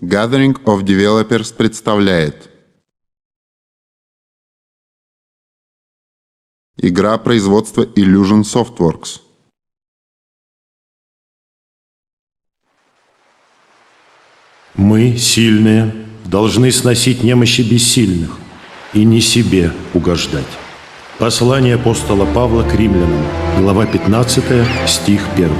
Gathering of Developers представляет игра производства Illusion Softworks. Мы, сильные, должны сносить немощи бессильных и не себе угождать. Послание апостола Павла к римлянам, глава 15, стих 1.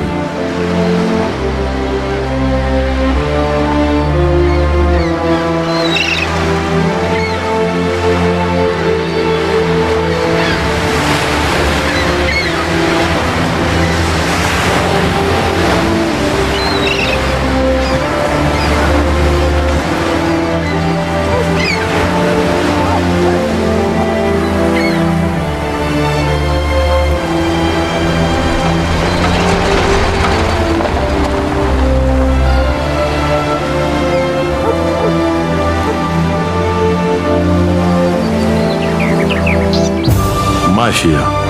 Mafia.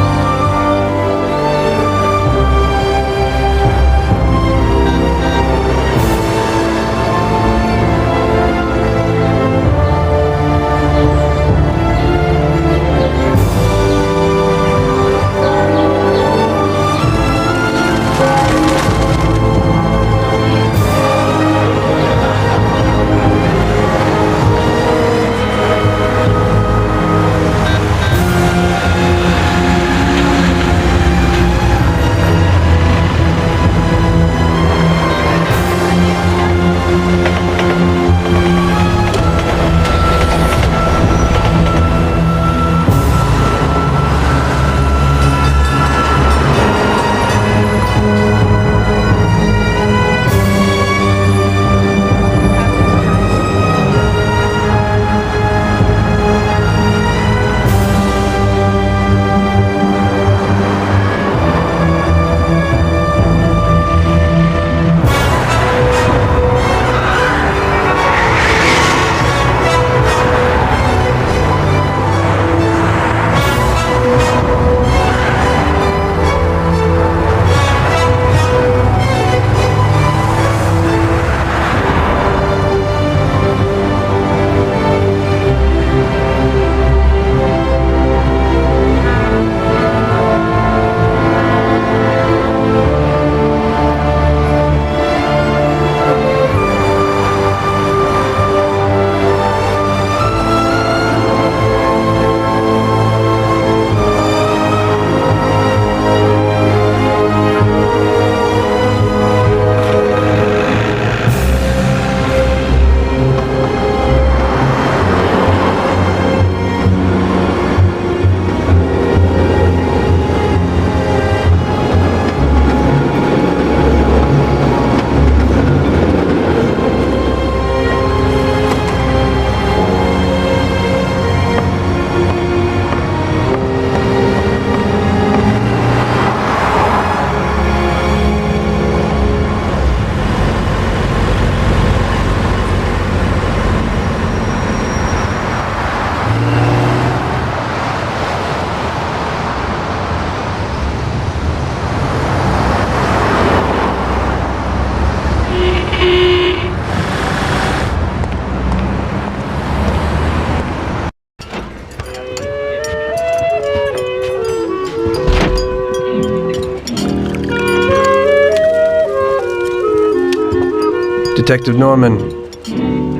Detective Norman,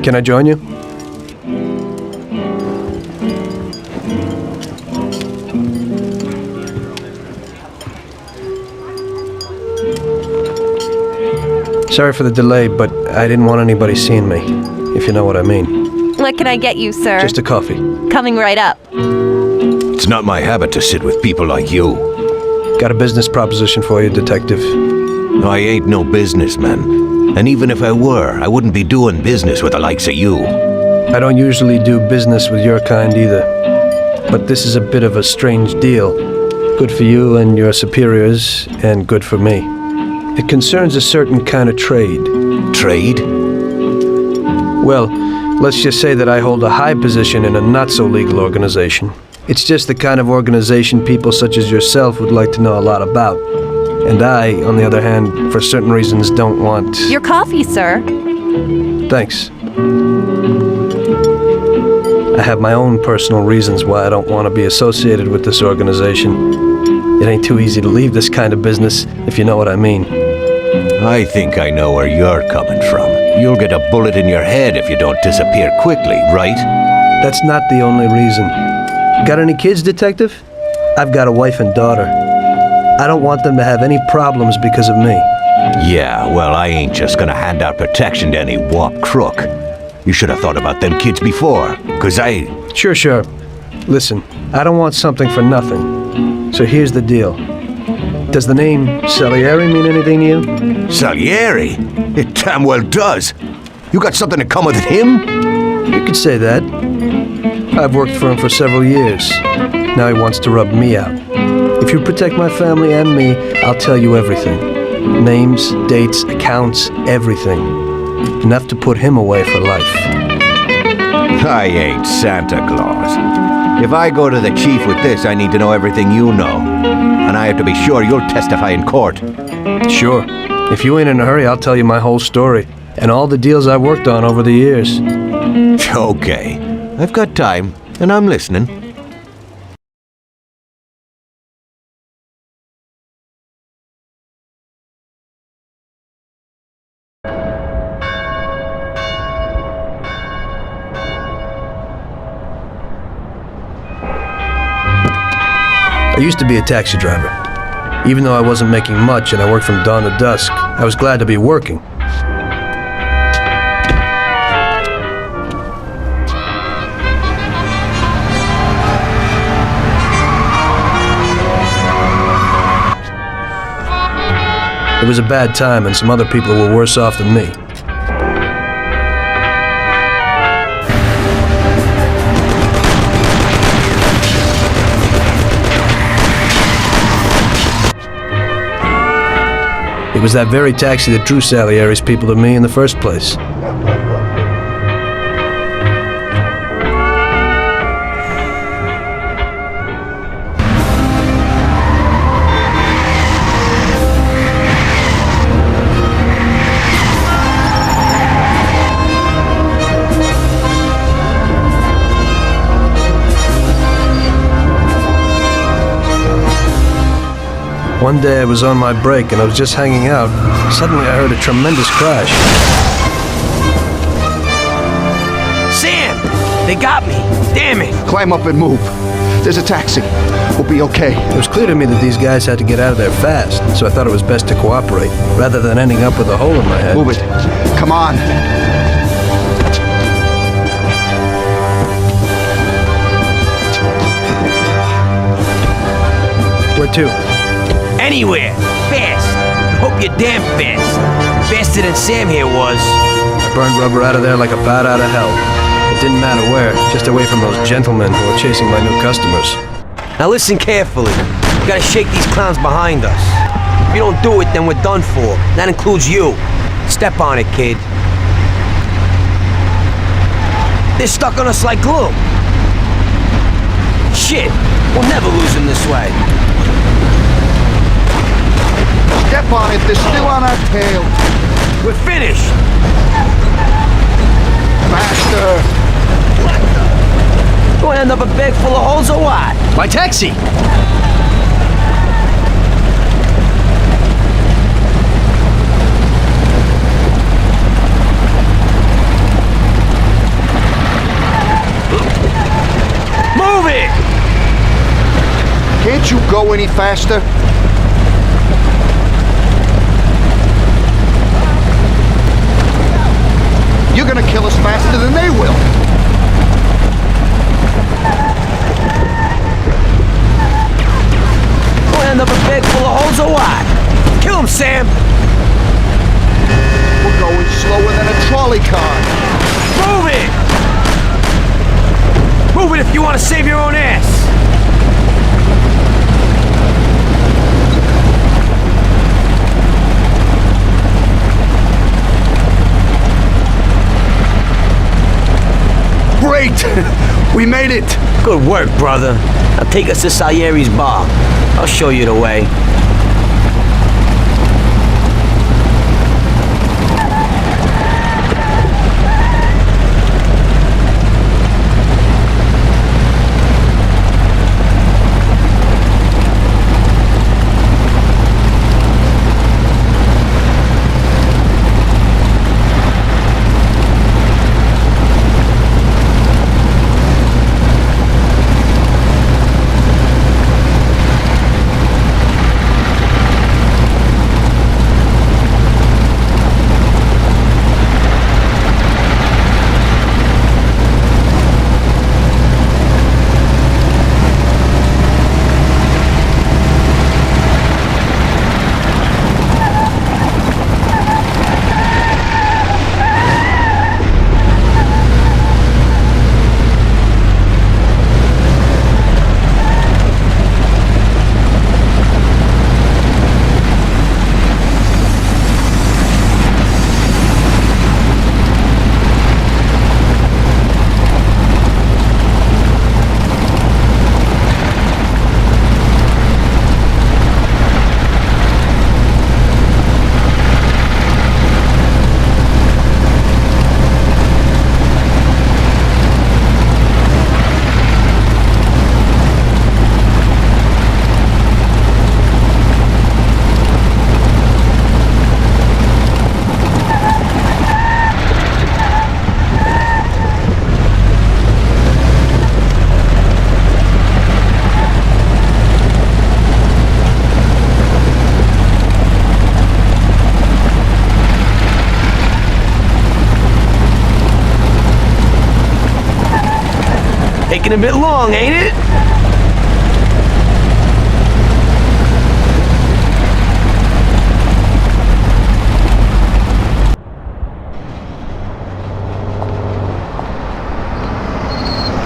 can I join you? Sorry for the delay, but I didn't want anybody seeing me, if you know what I mean. What can I get you, sir? Just a coffee. Coming right up. It's not my habit to sit with people like you. Got a business proposition for you, Detective. I ain't no businessman. And even if I were, I wouldn't be doing business with the likes of you. I don't usually do business with your kind either. But this is a bit of a strange deal. Good for you and your superiors, and good for me. It concerns a certain kind of trade. Trade? Well, let's just say that I hold a high position in a not-so-legal organization. It's just the kind of organization people such as yourself would like to know a lot about. And I, on the other hand, for certain reasons don't want... Your coffee, sir. Thanks. I have my own personal reasons why I don't want to be associated with this organization. It ain't too easy to leave this kind of business, if you know what I mean. I think I know where you're coming from. You'll get a bullet in your head if you don't disappear quickly, right? That's not the only reason. Got any kids, Detective? I've got a wife and daughter. I don't want them to have any problems because of me. Yeah, well, I ain't just gonna hand out protection to any wop crook. You should have thought about them kids before, 'cause I... Sure. Listen, I don't want something for nothing. So here's the deal. Does the name Salieri mean anything to you? Salieri? It damn well does. You got something to come with him? You could say that. I've worked for him for several years. Now he wants to rub me out. If you protect my family and me, I'll tell you everything. Names, dates, accounts, everything. Enough to put him away for life. I ain't Santa Claus. If I go to the chief with this, I need to know everything you know. And I have to be sure you'll testify in court. Sure. If you ain't in a hurry, I'll tell you my whole story. And all the deals I've worked on over the years. Okay. I've got time, and I'm listening. I used to be a taxi driver. Even though I wasn't making much and I worked from dawn to dusk, I was glad to be working. It was a bad time and some other people were worse off than me. It was that very taxi that drew Salieri's people to me in the first place. One day I was on my break and I was just hanging out. Suddenly I heard a tremendous crash. Sam! They got me! Damn it! Climb up and move. There's a taxi. We'll be okay. It was clear to me that these guys had to get out of there fast, so I thought it was best to cooperate, rather than ending up with a hole in my head. Move it. Come on. Where to? Anywhere! Fast! Hope you're damn fast! Faster than Sam here was. I burned rubber out of there like a bat out of hell. It didn't matter where, just away from those gentlemen who were chasing my new customers. Now listen carefully. We gotta shake these clowns behind us. If you don't do it, then we're done for. That includes you. Step on it, kid. They're stuck on us like glue. Shit! We'll never lose them this way. Step on it. They're still on our tail. We're finished! Faster. Gonna end up a bag full of holes or what? My taxi! Move it! Can't you go any faster? You're gonna kill us faster than they will. Gonna end up a bag full of holes or what? Kill him, Sam! We're going slower than a trolley car. Move it! Move it if you want to save your own ass! Great! We made it! Good work, brother. Now take us to Salieri's bar. I'll show you the way. Taking a bit long, ain't it?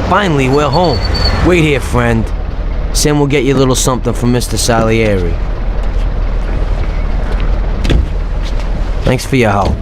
Finally, we're home. Wait here, friend. Sam will get you a little something from Mr. Salieri. Thanks for your help.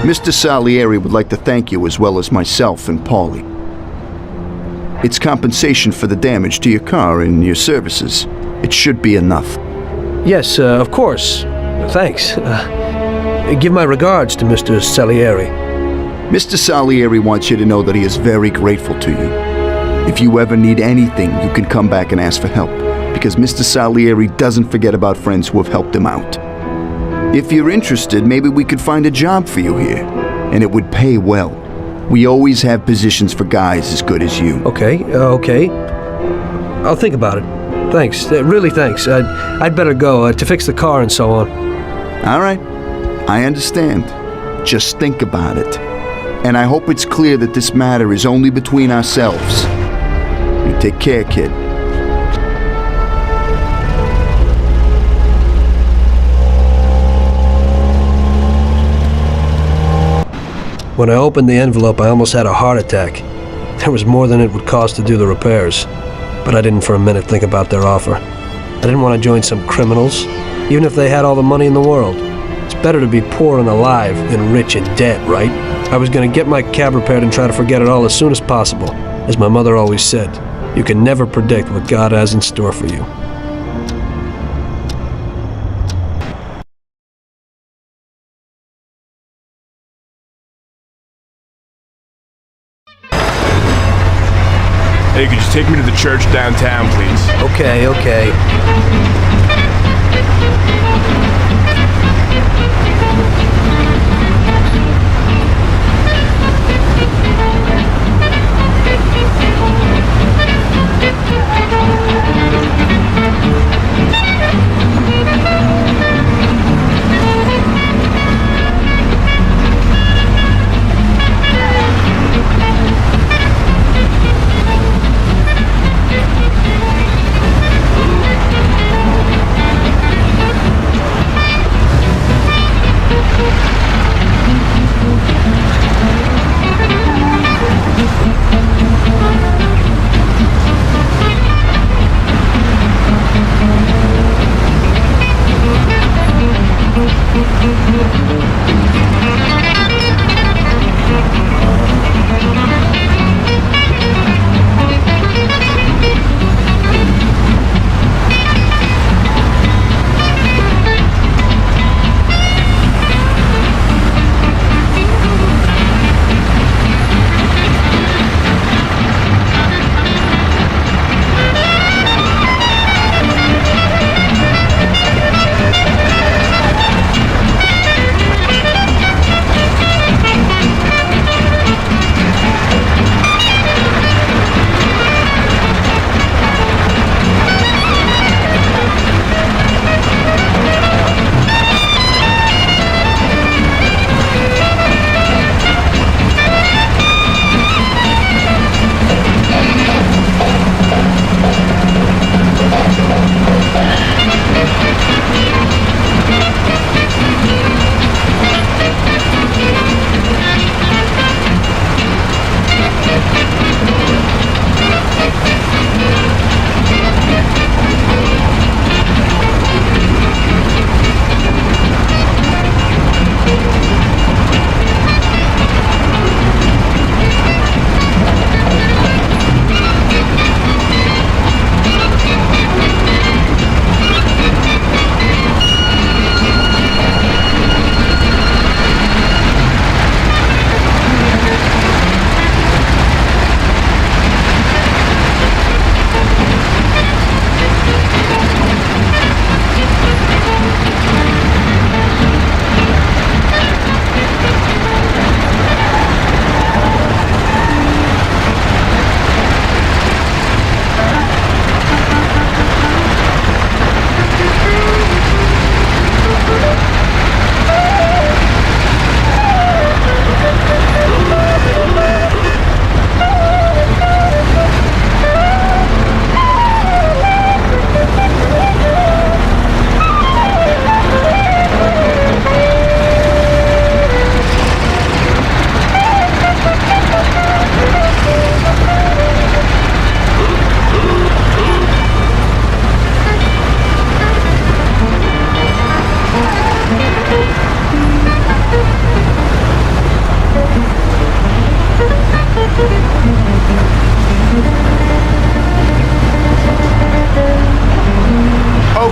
Mr. Salieri would like to thank you as well as myself and Paulie. It's compensation for the damage to your car and your services. It should be enough. Yes, of course. Thanks. Give my regards to Mr. Salieri. Mr. Salieri wants you to know that he is very grateful to you. If you ever need anything, you can come back and ask for help, because Mr. Salieri doesn't forget about friends who have helped him out. If you're interested, maybe we could find a job for you here, and it would pay well. We always have positions for guys as good as you. Okay. I'll think about it. Thanks. Really thanks. I'd better go to fix the car and so on. All right. I understand. Just think about it. And I hope it's clear that this matter is only between ourselves. You take care, kid. When I opened the envelope, I almost had a heart attack. There was more than it would cost to do the repairs. But I didn't for a minute think about their offer. I didn't want to join some criminals, even if they had all the money in the world. It's better to be poor and alive than rich and dead, right? I was going to get my cab repaired and try to forget it all as soon as possible. As my mother always said, you can never predict what God has in store for you. Hey, could you take me to the church downtown, please? Okay.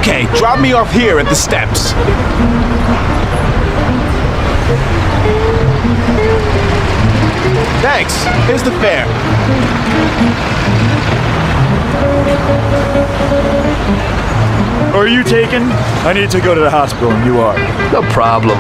Okay, drop me off here at the steps. Thanks. Here's the fare. Are you taken? I need to go to the hospital and you are. No problem.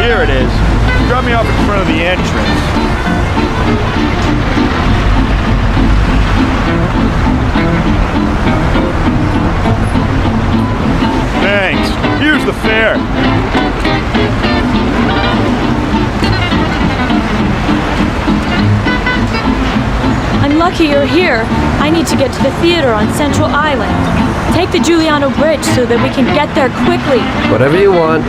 Here it is. Drop me off in front of the entrance. Thanks. Here's the fare. I'm lucky you're here. I need to get to the theater on Central Island. Take the Giuliano Bridge so that we can get there quickly. Whatever you want.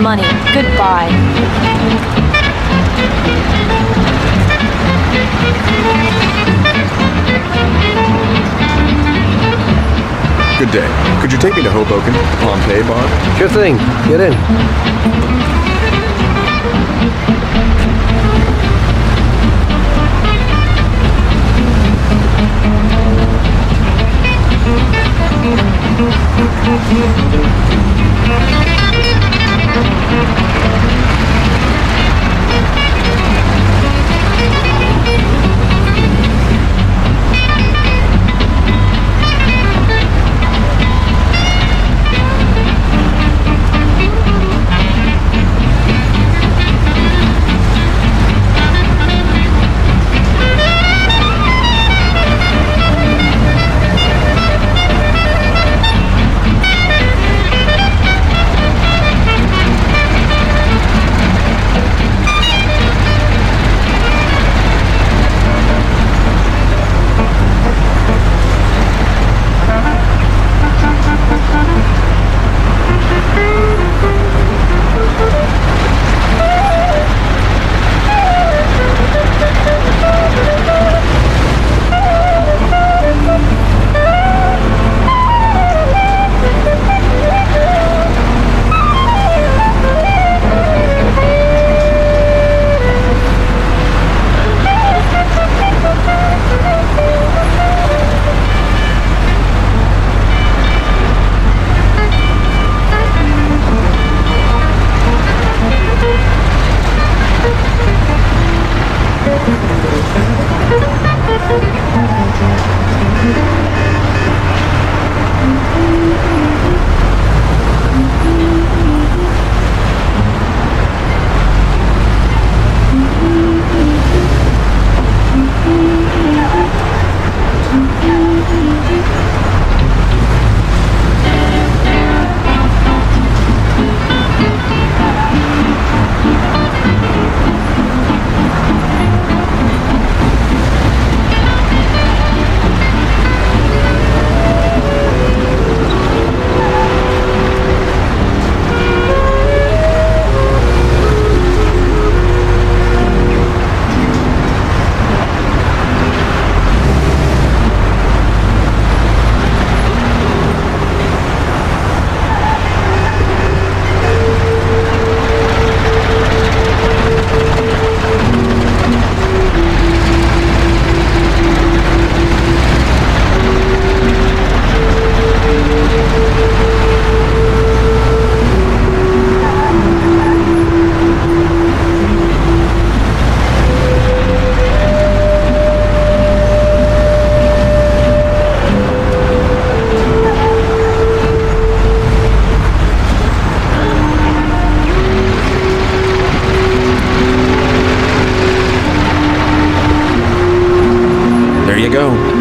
money. Goodbye. Good day. Could you take me to Hoboken, Pompeii bar? Sure thing. Get in.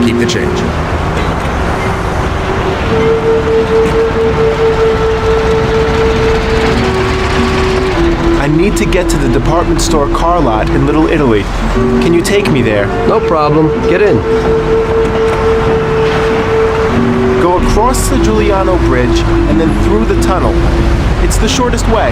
Keep the change. I need to get to the department store car lot in Little Italy. Can you take me there? No problem. Get in. Go across the Giuliano Bridge and then through the tunnel. It's the shortest way.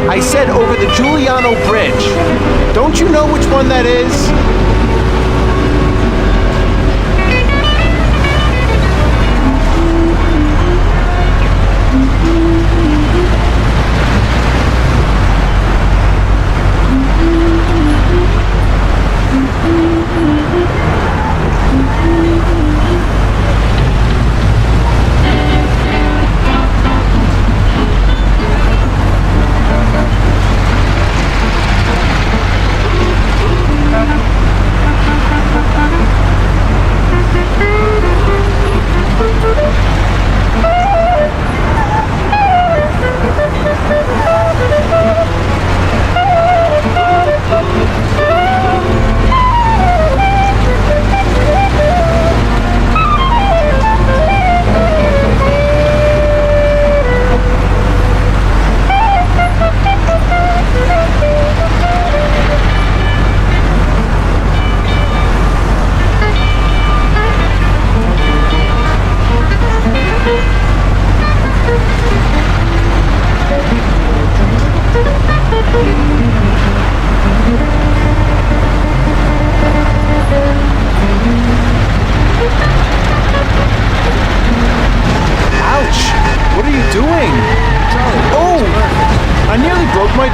I said over the Giuliano Bridge. Don't you know which one that is?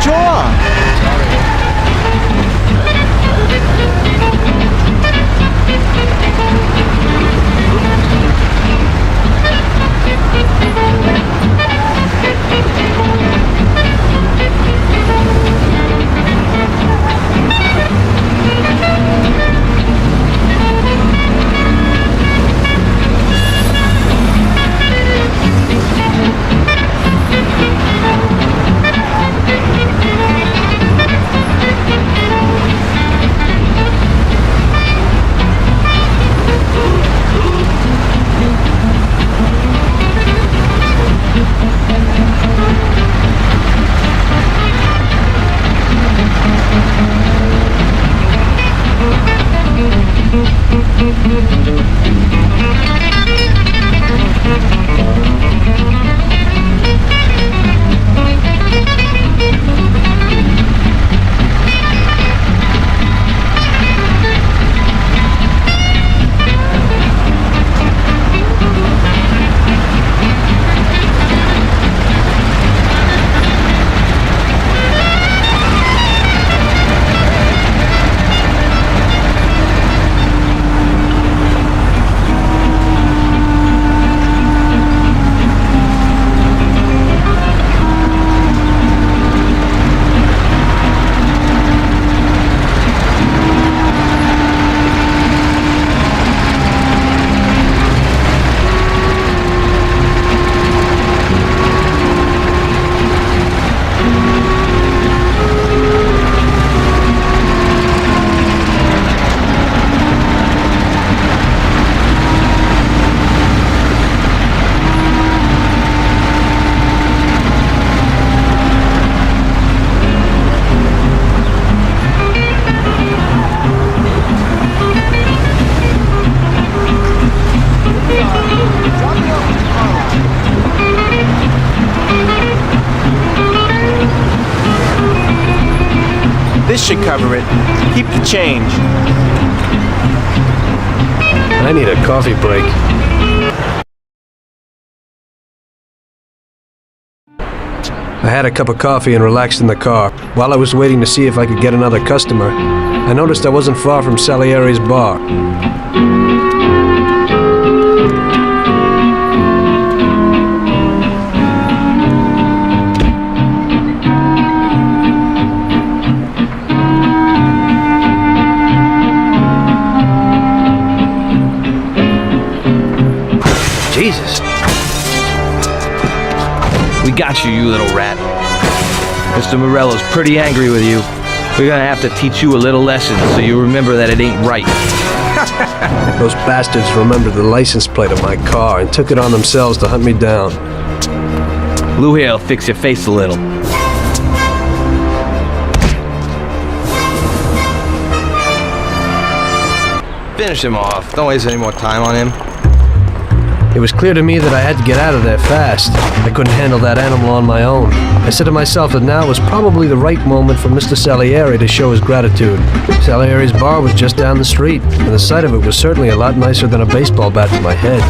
jaw. This should cover it. Keep the change. I need a coffee break. I had a cup of coffee and relaxed in the car. While I was waiting to see if I could get another customer, I noticed I wasn't far from Salieri's bar. Jesus. We got you, you little rat. Mr. Morello's pretty angry with you. We're gonna have to teach you a little lesson so you remember that it ain't right. Those bastards remembered the license plate of my car and took it on themselves to hunt me down. Blue hair'll fix your face a little. Finish him off. Don't waste any more time on him. It was clear to me that I had to get out of there fast. I couldn't handle that animal on my own. I said to myself that now was probably the right moment for Mr. Salieri to show his gratitude. Salieri's bar was just down the street, and the sight of it was certainly a lot nicer than a baseball bat to my head.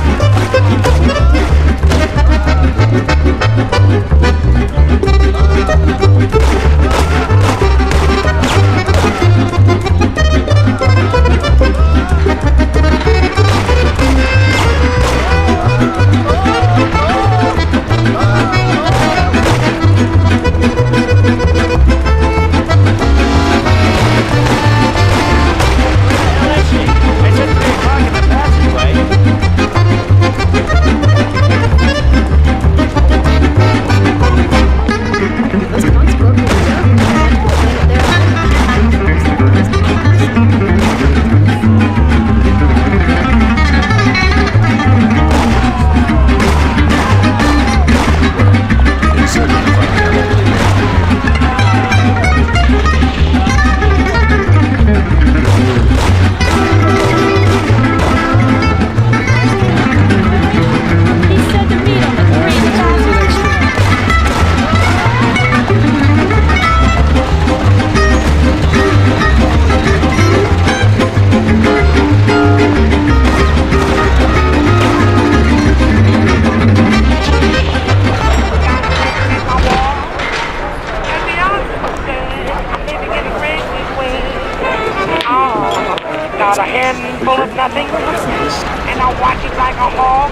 a hog.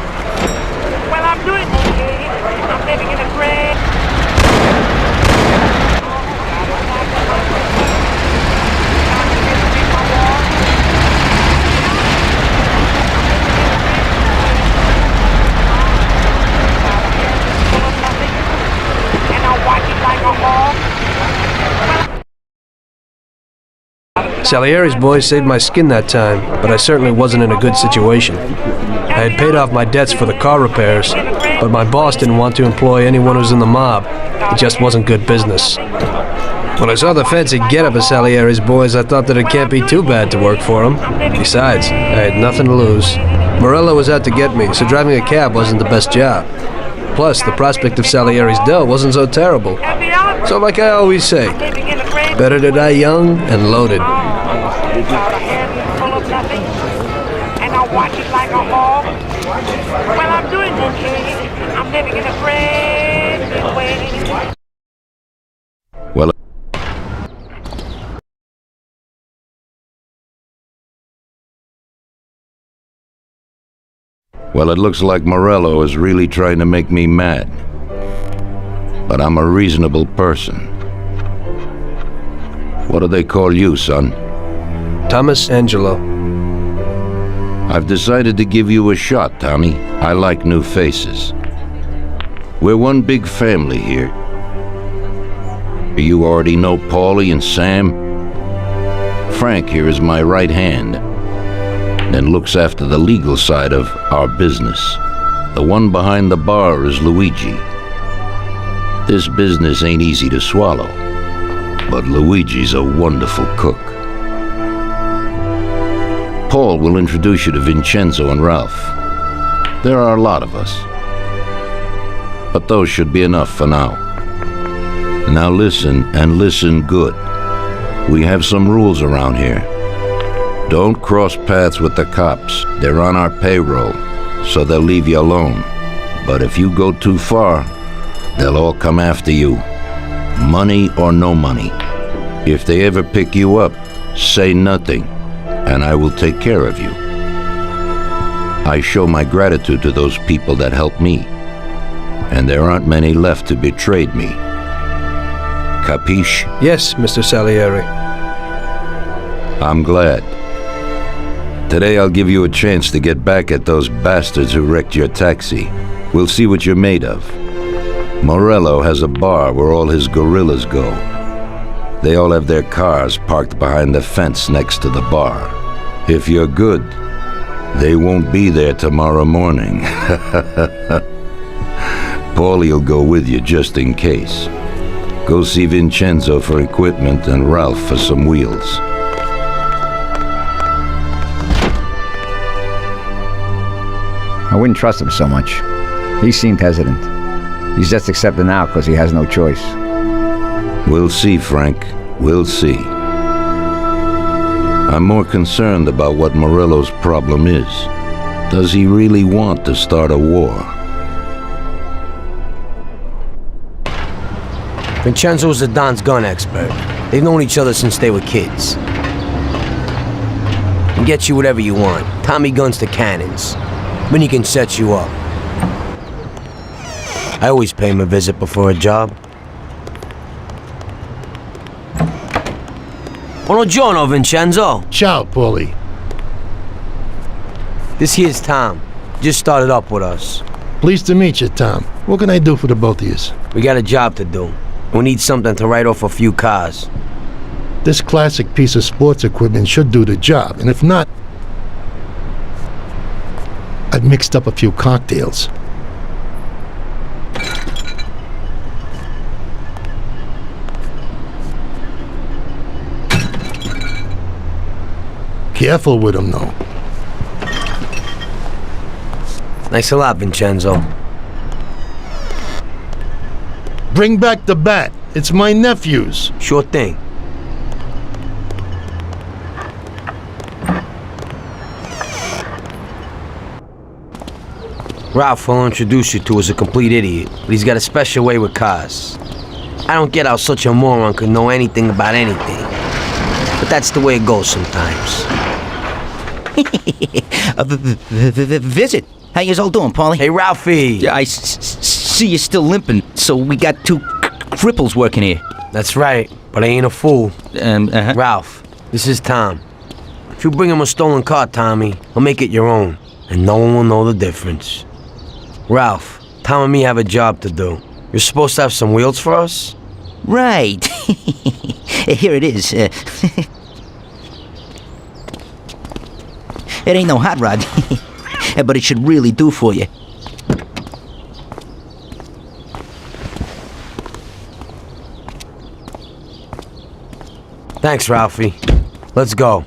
Well, I'm doing okay. I'm living in a grave. And I'll watch it like a hog. Salieri's boys saved my skin that time, but I certainly wasn't in a good situation. I had paid off my debts for the car repairs, but my boss didn't want to employ anyone who was in the mob. It just wasn't good business. When I saw the fancy getup of Salieri's boys, I thought that it can't be too bad to work for them. Besides, I had nothing to lose. Morello was out to get me, so driving a cab wasn't the best job. Plus, the prospect of Salieri's dough wasn't so terrible. So like I always say, better to die young and loaded. Full of nothing. And I'll watch it like a hog. Well, I'm doing okay. I'm living in a brand new way. Well, it looks like Morello is really trying to make me mad. But I'm a reasonable person. What do they call you, son? Thomas Angelo. I've decided to give you a shot, Tommy. I like new faces. We're one big family here. You already know Paulie and Sam. Frank here is my right hand and looks after the legal side of our business. The one behind the bar is Luigi. This business ain't easy to swallow, but Luigi's a wonderful cook. Paul will introduce you to Vincenzo and Ralph. There are a lot of us, but those should be enough for now. Now listen, and listen good. We have some rules around here. Don't cross paths with the cops. They're on our payroll, so they'll leave you alone. But if you go too far, they'll all come after you. Money or no money. If they ever pick you up, say nothing, and I will take care of you. I show my gratitude to those people that helped me, and there aren't many left who betrayed me. Capiche? Yes, Mr. Salieri. I'm glad. Today I'll give you a chance to get back at those bastards who wrecked your taxi. We'll see what you're made of. Morello has a bar where all his gorillas go. They all have their cars parked behind the fence next to the bar. If you're good, they won't be there tomorrow morning. Paulie'll go with you just in case. Go see Vincenzo for equipment and Ralph for some wheels. I wouldn't trust him so much. He seemed hesitant. He's just accepting now because he has no choice. We'll see, Frank. We'll see. I'm more concerned about what Morello's problem is. Does he really want to start a war? Vincenzo's the Don's gun expert. They've known each other since they were kids. Can get you whatever you want. Tommy guns to cannons. When he can set you up. I always pay him a visit before a job. Buongiorno, Vincenzo. Ciao, Paulie. This here's Tom. Just started up with us. Pleased to meet you, Tom. What can I do for the both of you? We got a job to do. We need something to write off a few cars. This classic piece of sports equipment should do the job, and if not, I've mixed up a few cocktails. Careful with them, though. Thanks a lot, Vincenzo. Bring back the bat. It's my nephew's. Sure thing. Ralph will introduce you to as a complete idiot, but he's got a special way with cars. I don't get how such a moron could know anything about anything. But that's the way it goes sometimes. Visit. How you all doing, Paulie? Hey, Ralphie. Yeah, I see you're still limping, so we got two cripples working here. That's right, but I ain't a fool. Ralph, this is Tom. If you bring him a stolen car, Tommy, he'll make it your own, and no one will know the difference. Ralph, Tom and me have a job to do. You're supposed to have some wheels for us? Right. Here it is. It ain't no hot rod, but it should really do for you. Thanks, Ralphie. Let's go.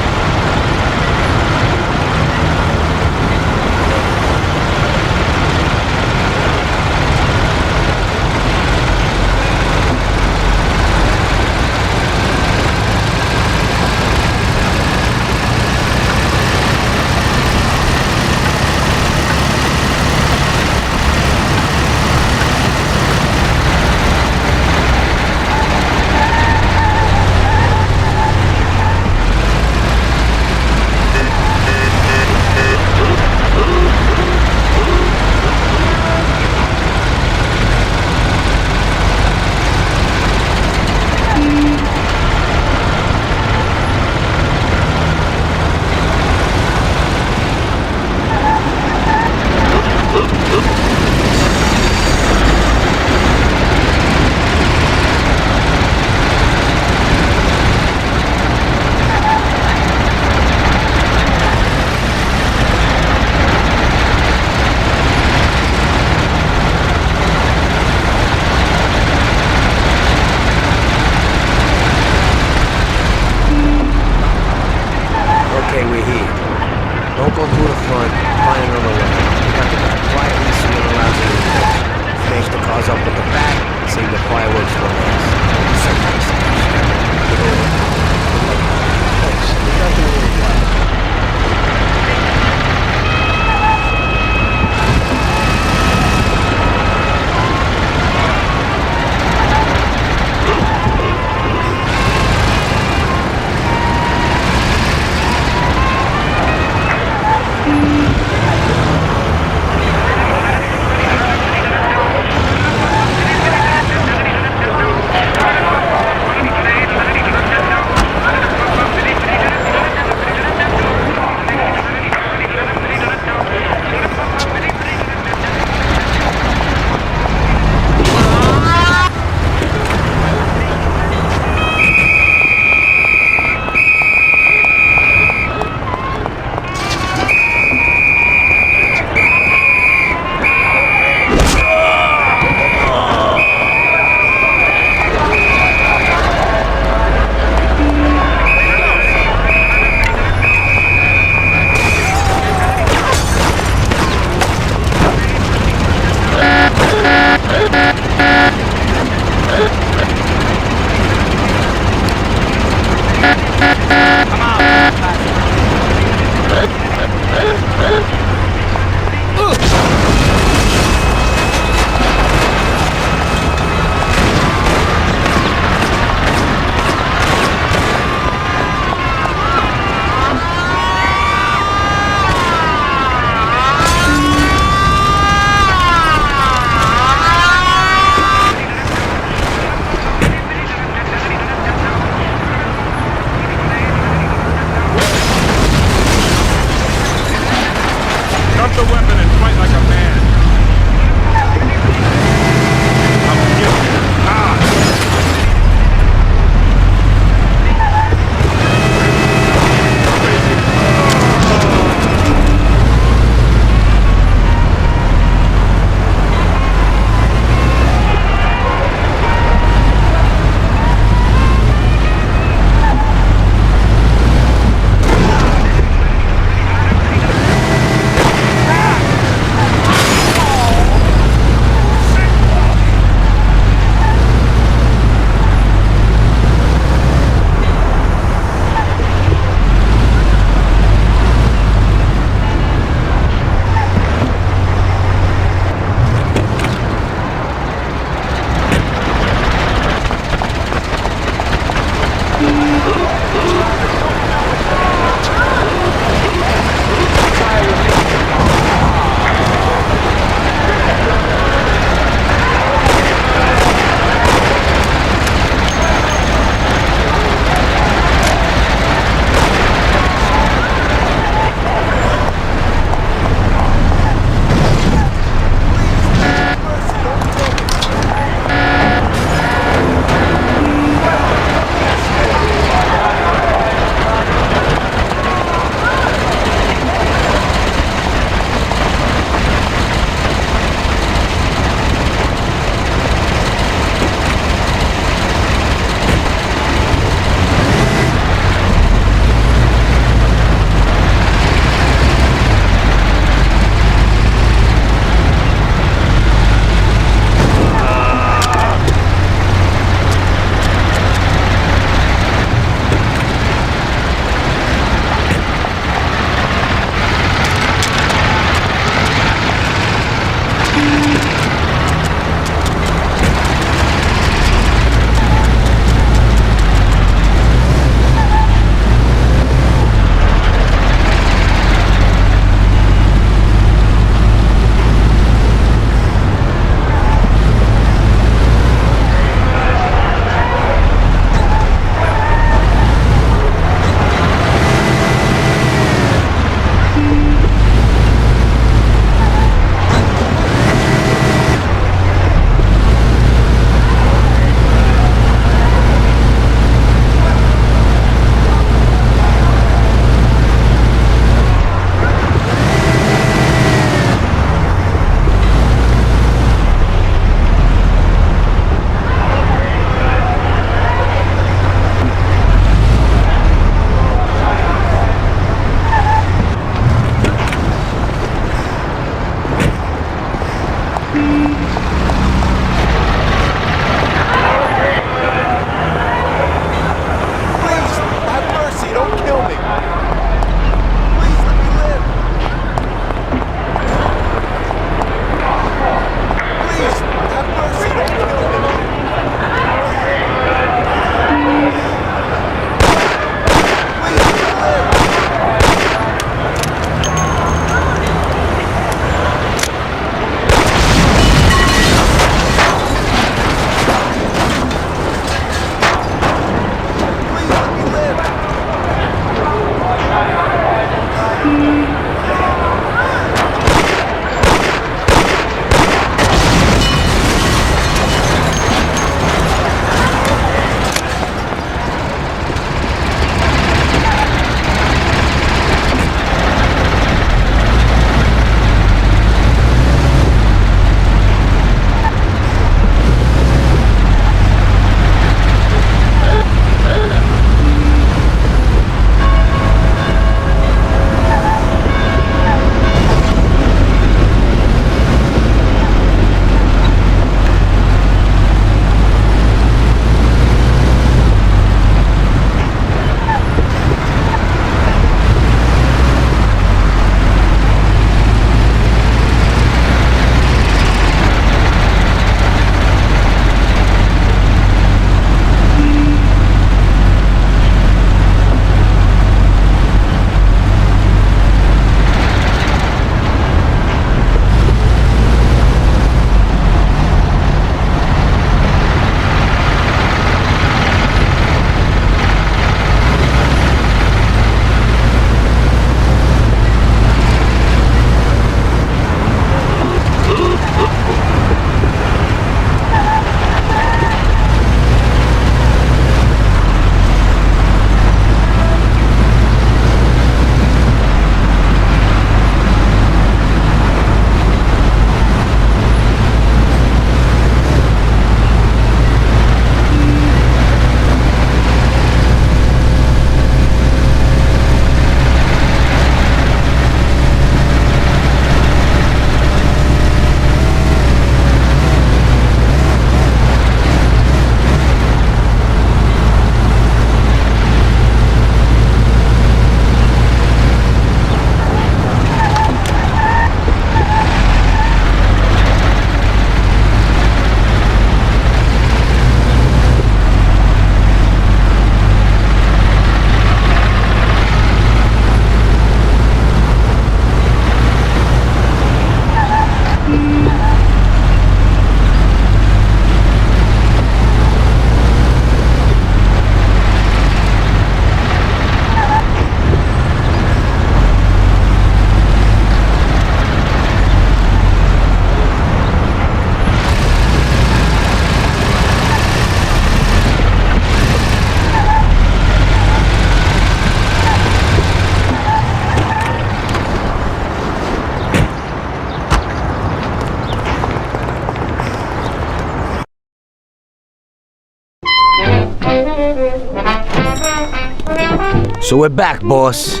So we're back, boss.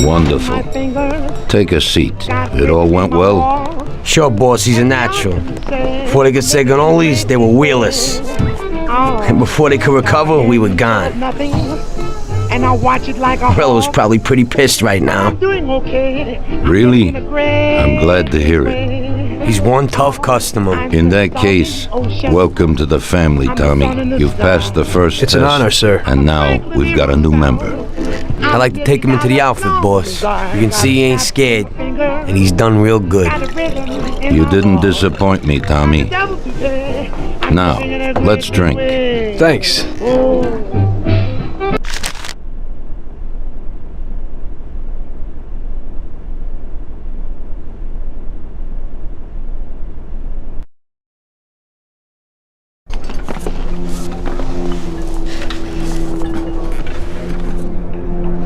Wonderful. Take a seat. It all went well? Sure, boss, he's a natural. Before they could say cannolis, they were wheelers. And before they could recover, we were gone. And I watch it like a Rello's probably pretty pissed right now. doing okay. Really? I'm glad to hear it. He's one tough customer. In that case, welcome to the family, Tommy. You've passed the first test. It's an honor, sir. And now we've got a new member. I like to take him into the outfit, boss. You can see he ain't scared. And he's done real good. You didn't disappoint me, Tommy. Now, let's drink. Thanks.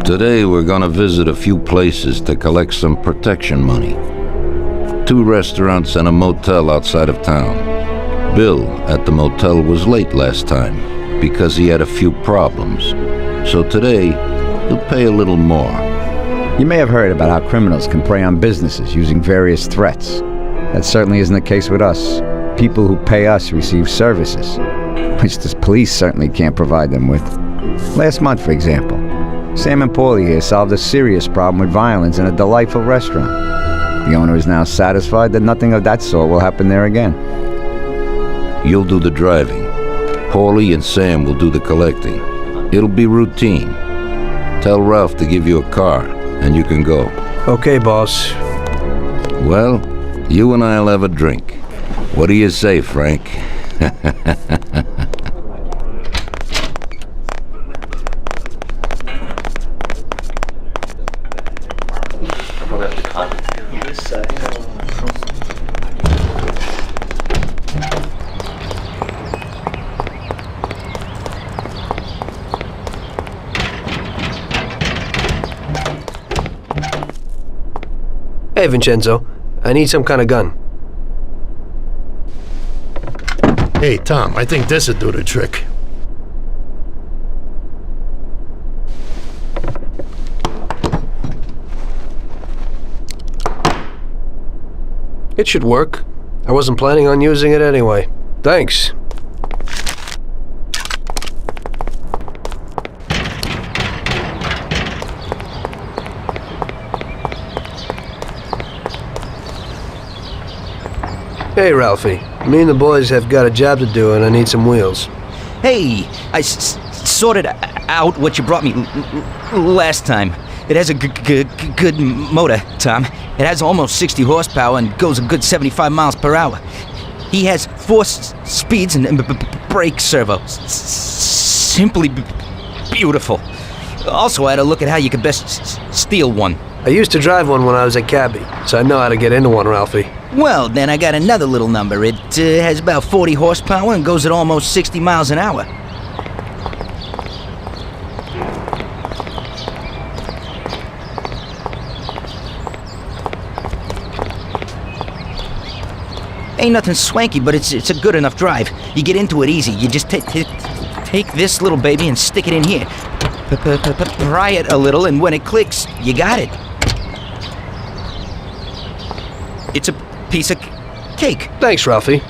Today we're gonna visit a few places to collect some protection money. 2 restaurants and a motel outside of town. Bill at the motel was late last time because he had a few problems. So today, he'll pay a little more. You may have heard about how criminals can prey on businesses using various threats. That certainly isn't the case with us. People who pay us receive services, which the police certainly can't provide them with. Last month, for example, Sam and Paulie here solved a serious problem with violence in a delightful restaurant. The owner is now satisfied that nothing of that sort will happen there again. You'll do the driving. Paulie and Sam will do the collecting. It'll be routine. Tell Ralph to give you a car, and you can go. Okay, boss. Well, you and I'll have a drink. What do you say, Frank? Hey, Vincenzo. I need some kind of gun. Hey, Tom, I think this'll do the trick. It should work. I wasn't planning on using it anyway. Thanks. Hey, Ralphie. Me and the boys have got a job to do, and I need some wheels. Hey, I sorted out what you brought me last time. It has a good motor, Tom. It has almost 60 horsepower and goes a good 75 miles per hour. He has 4 speeds and brake servo. Simply beautiful. Also, I had a look at how you could best steal one. I used to drive one when I was a cabbie, so I know how to get into one, Ralphie. Well, then I got another little number. It has about 40 horsepower and goes at almost 60 miles an hour. Ain't nothing swanky, but it's a good enough drive. You get into it easy. You just take this little baby and stick it in here. Pry it a little, and when it clicks, you got it. It's a piece of cake. Thanks, Ralphie.